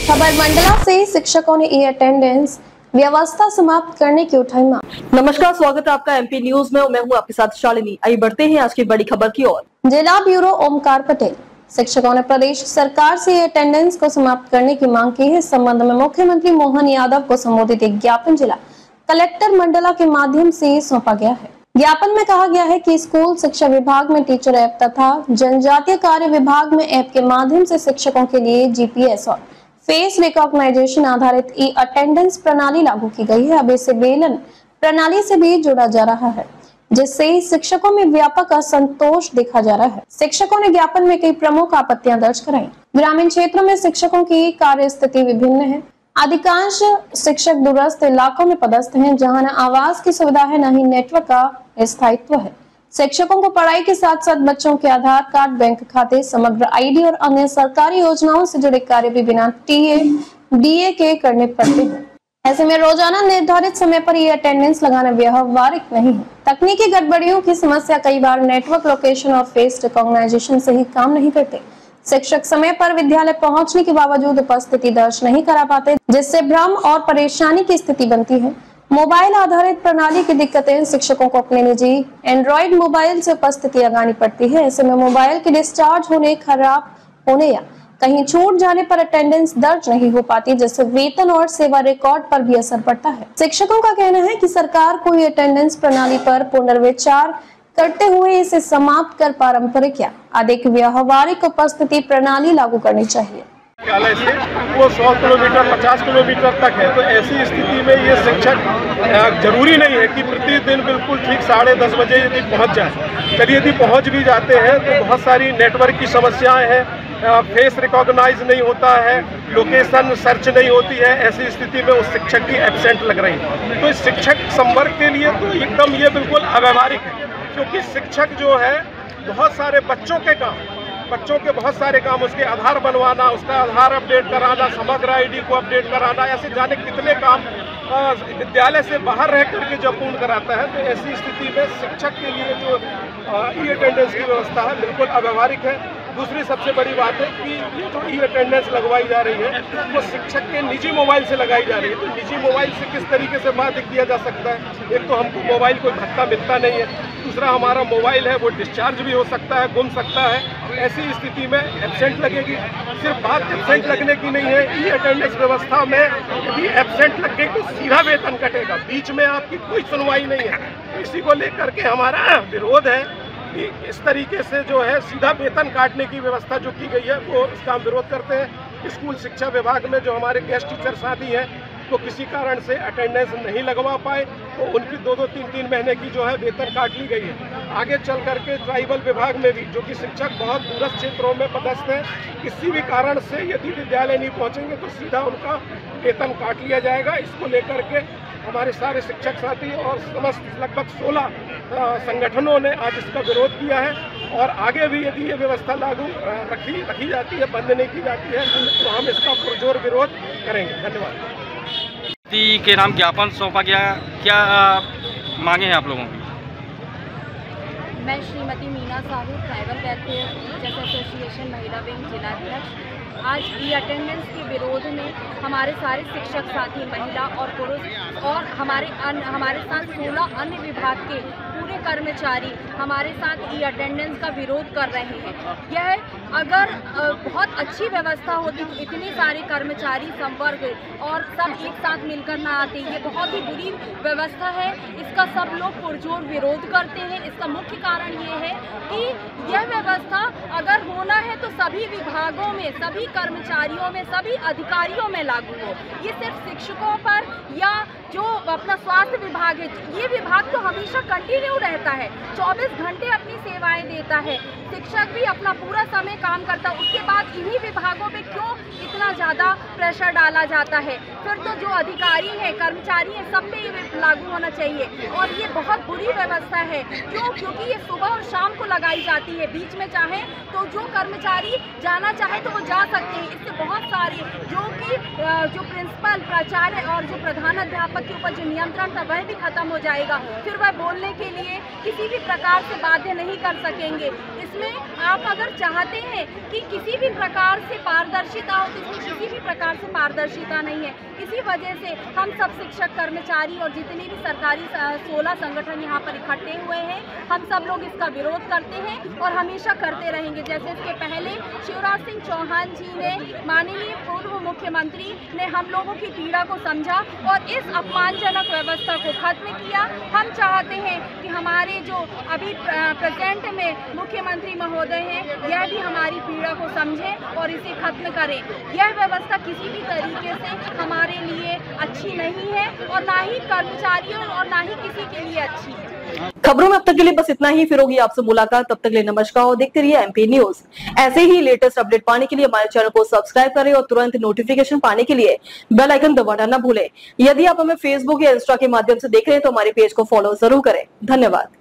खबर मंडला से शिक्षकों ने ई अटेंडेंस व्यवस्था समाप्त करने की उठाई मांग। नमस्कार, स्वागत है आपका एमपी न्यूज में और मैं हूं आपके साथ शालिनी। आइए बढ़ते हैं आज की बड़ी खबर की ओर। जिला ब्यूरो ओमकार पटेल। शिक्षकों ने प्रदेश सरकार से ई अटेंडेंस को समाप्त करने की मांग की है। इस संबंध में मुख्यमंत्री मोहन यादव को संबोधित एक ज्ञापन जिला कलेक्टर मंडला के माध्यम से सौंपा गया है। ज्ञापन में कहा गया है कि स्कूल शिक्षा विभाग में टीचर ऐप तथा जनजातीय कार्य विभाग में ऐप के माध्यम से शिक्षकों के लिए जीपीएस और फेस रिकॉग्नाइजेशन आधारित ई अटेंडेंस प्रणाली लागू की गई है। अब इसे वेलन प्रणाली से भी जोड़ा जा रहा है, जिससे शिक्षकों में व्यापक असंतोष देखा जा रहा है। शिक्षकों ने ज्ञापन में कई प्रमुख आपत्तियां दर्ज कराई। ग्रामीण क्षेत्रों में शिक्षकों की कार्य स्थिति विभिन्न है। अधिकांश शिक्षक दूरस्थ इलाकों में पदस्थ हैं, जहां न आवास की सुविधा है, न ही नेटवर्क का स्थायित्व है। शिक्षकों को पढ़ाई के साथ साथ बच्चों के आधार कार्ड, बैंक खाते, समग्र आईडी और अन्य सरकारी योजनाओं से जुड़े कार्य भी बिना डीए के करने पड़ते हैं। ऐसे में रोजाना निर्धारित समय पर ये अटेंडेंस लगाना व्यवहारिक नहीं है। तकनीकी गड़बड़ियों की समस्या कई बार नेटवर्क लोकेशन और फेस रिकॉग्नाइजेशन से ही काम नहीं करते। शिक्षक समय पर विद्यालय पहुंचने के बावजूद उपस्थिति दर्ज नहीं करा पाते, जिससे भ्रम और परेशानी की स्थिति बनती है। मोबाइल आधारित प्रणाली की दिक्कतें शिक्षकों को अपने निजी एंड्रॉइड मोबाइल से उपस्थिति लगानी पड़ती है। ऐसे में मोबाइल के डिस्चार्ज होने, खराब होने या कहीं छूट जाने पर अटेंडेंस दर्ज नहीं हो पाती, जिससे वेतन और सेवा रिकॉर्ड पर भी असर पड़ता है। शिक्षकों का कहना है कि सरकार को ये अटेंडेंस प्रणाली पर पुनर्विचार करते हुए इसे समाप्त कर पारंपरिक या अधिक व्यवहारिक उपस्थिति प्रणाली लागू करनी चाहिए। विद्यालय से वो 100 किलोमीटर 50 किलोमीटर तक है, तो ऐसी स्थिति में ये शिक्षक जरूरी नहीं है कि प्रतिदिन बिल्कुल ठीक 10:30 बजे यदि पहुंच जाए। चलिए यदि पहुंच भी जाते हैं तो बहुत सारी नेटवर्क की समस्याएं हैं, फेस रिकॉग्नाइज नहीं होता है, लोकेशन सर्च नहीं होती है। ऐसी स्थिति में उस शिक्षक की एब्सेंट लग रही है। तो इस शिक्षक संवर्ग के लिए तो एकदम ये बिल्कुल अव्यवहारिक है, क्योंकि शिक्षक जो है बहुत सारे बच्चों के बहुत सारे काम, उसके आधार बनवाना, उसका आधार अपडेट कराना, समग्र आईडी को अपडेट कराना, ऐसे जाने कितने काम विद्यालय से बाहर रह करके जब पूर्ण कराता है। तो ऐसी स्थिति में शिक्षक के लिए जो ई अटेंडेंस की व्यवस्था है बिल्कुल अव्यवहारिक है। दूसरी सबसे बड़ी बात है कि ये जो ई अटेंडेंस लगवाई जा रही है वो शिक्षक के निजी मोबाइल से लगाई जा रही है। तो निजी मोबाइल से किस तरीके से बात किया जा सकता है? एक तो हमको मोबाइल कोई भत्ता मिलता नहीं है, दूसरा हमारा मोबाइल है वो डिस्चार्ज भी हो सकता है, गुम सकता है। ऐसी स्थिति में एब्सेंट लगेगी। सिर्फ बात एब्सेंट लगने की नहीं है, ई अटेंडेंस व्यवस्था में यदि एब्सेंट लग गई तो सीधा वेतन कटेगा, बीच में आपकी कोई सुनवाई नहीं है। इसी को लेकर के हमारा विरोध है कि इस तरीके से जो है सीधा वेतन काटने की व्यवस्था जो की गई है वो इसका हम विरोध करते हैं। स्कूल शिक्षा विभाग में जो हमारे गेस्ट टीचर साथी हैं तो किसी कारण से अटेंडेंस नहीं लगवा पाए तो उनकी 2-2, 3-3 महीने की जो है वेतन काट ली गई है। आगे चल करके ट्राइबल विभाग में भी जो कि शिक्षक बहुत दूरस्थ क्षेत्रों में पदस्थ हैं, किसी भी कारण से यदि विद्यालय नहीं पहुंचेंगे तो सीधा उनका वेतन काट लिया जाएगा। इसको लेकर के हमारे सारे शिक्षक साथी और समस्त लगभग 16 संगठनों ने आज इसका विरोध किया है। और आगे भी यदि ये व्यवस्था लागू रखी जाती है, बंद नहीं की जाती है, तो हम इसका पुरजोर विरोध करेंगे। धन्यवाद। के नाम ज्ञापन सौंपा गया, क्या मांगे हैं आप लोगों की? मैं Shrimati Meena Sahu, tribal welfare teachers association महिला विंग जिलाध्यक्ष। आज ई अटेंडेंस के विरोध में हमारे सारे शिक्षक साथी, महिला और पुरुष और हमारे साथ 16 अन्य विभाग के पूरे कर्मचारी हमारे साथ ई अटेंडेंस का विरोध कर रहे हैं। यह अगर बहुत अच्छी व्यवस्था होती तो इतने सारे कर्मचारी संवर्ग और सब एक साथ मिलकर ना आते। ये बहुत ही बुरी व्यवस्था है, इसका सब लोग पुरजोर विरोध करते हैं। इसका मुख्य कारण ये है कि यह व्यवस्था अगर होना है तो सभी विभागों में, सभी कर्मचारियों में, सभी अधिकारियों में लागू हो। ये सिर्फ शिक्षकों पर या जो अपना स्वास्थ्य विभाग है, ये विभाग तो हमेशा कंटिन्यू रहता है, 24 घंटे अपनी सेवाएं देता है। शिक्षक भी अपना पूरा समय काम करता है, उसके बाद इन्हीं विभागों पे क्यों इतना ज़्यादा प्रेशर डाला जाता है? फिर तो जो अधिकारी हैं, कर्मचारी हैं, सब पे ये लागू होना चाहिए। और ये बहुत बुरी व्यवस्था है। क्योंकि ये सुबह और शाम को लगाई जाती है, बीच में चाहे तो जो कर्मचारी जाना चाहे तो वो जा सकते हैं। इससे बहुत सारे जो कि जो प्रिंसिपल, प्राचार्य और जो प्रधान अध्यापक के ऊपर जो नियंत्रण था वह भी खत्म हो जाएगा। फिर वह बोलने के लिए किसी भी प्रकार से बाध्य नहीं कर सकेंगे। इसमें आप अगर चाहते हैं कि किसी भी प्रकार से पारदर्शिता हो तो इसमें किसी भी प्रकार से पारदर्शिता नहीं है। इसी वजह से हम सब शिक्षक, कर्मचारी और जितने भी सरकारी 16 संगठन यहाँ पर इकट्ठे हुए हैं, हम सब लोग इसका विरोध करते हैं और हमेशा करते रहेंगे। जैसे इसके पहले शिवराज सिंह चौहान जी ने, माननीय पूर्व मुख्यमंत्री ने हम लोगों की पीड़ा को समझा और इस अपमानजनक व्यवस्था को खत्म किया। हम चाहते हैं कि हमारे जो अभी प्रेजेंट में मुख्यमंत्री महोदय हैं, यह भी हमारी पीड़ा को समझें और इसे खत्म करें। यह व्यवस्था किसी भी तरीके से हमारे लिए अच्छी नहीं है और ना ही कर्मचारियों और ना ही किसी के लिए अच्छी है। खबरों में अब तक के लिए बस इतना ही। फिर होगी आपसे मुलाकात, तब तक के लिए नमस्कार और देखते रहिए MP न्यूज। ऐसे ही लेटेस्ट अपडेट पाने के लिए हमारे चैनल को सब्सक्राइब करें और तुरंत नोटिफिकेशन पाने के लिए बेल आइकन दबाना न भूलें। यदि आप हमें फेसबुक या इंस्टा के माध्यम से देख रहे हैं तो हमारे पेज को फॉलो जरूर करें। धन्यवाद।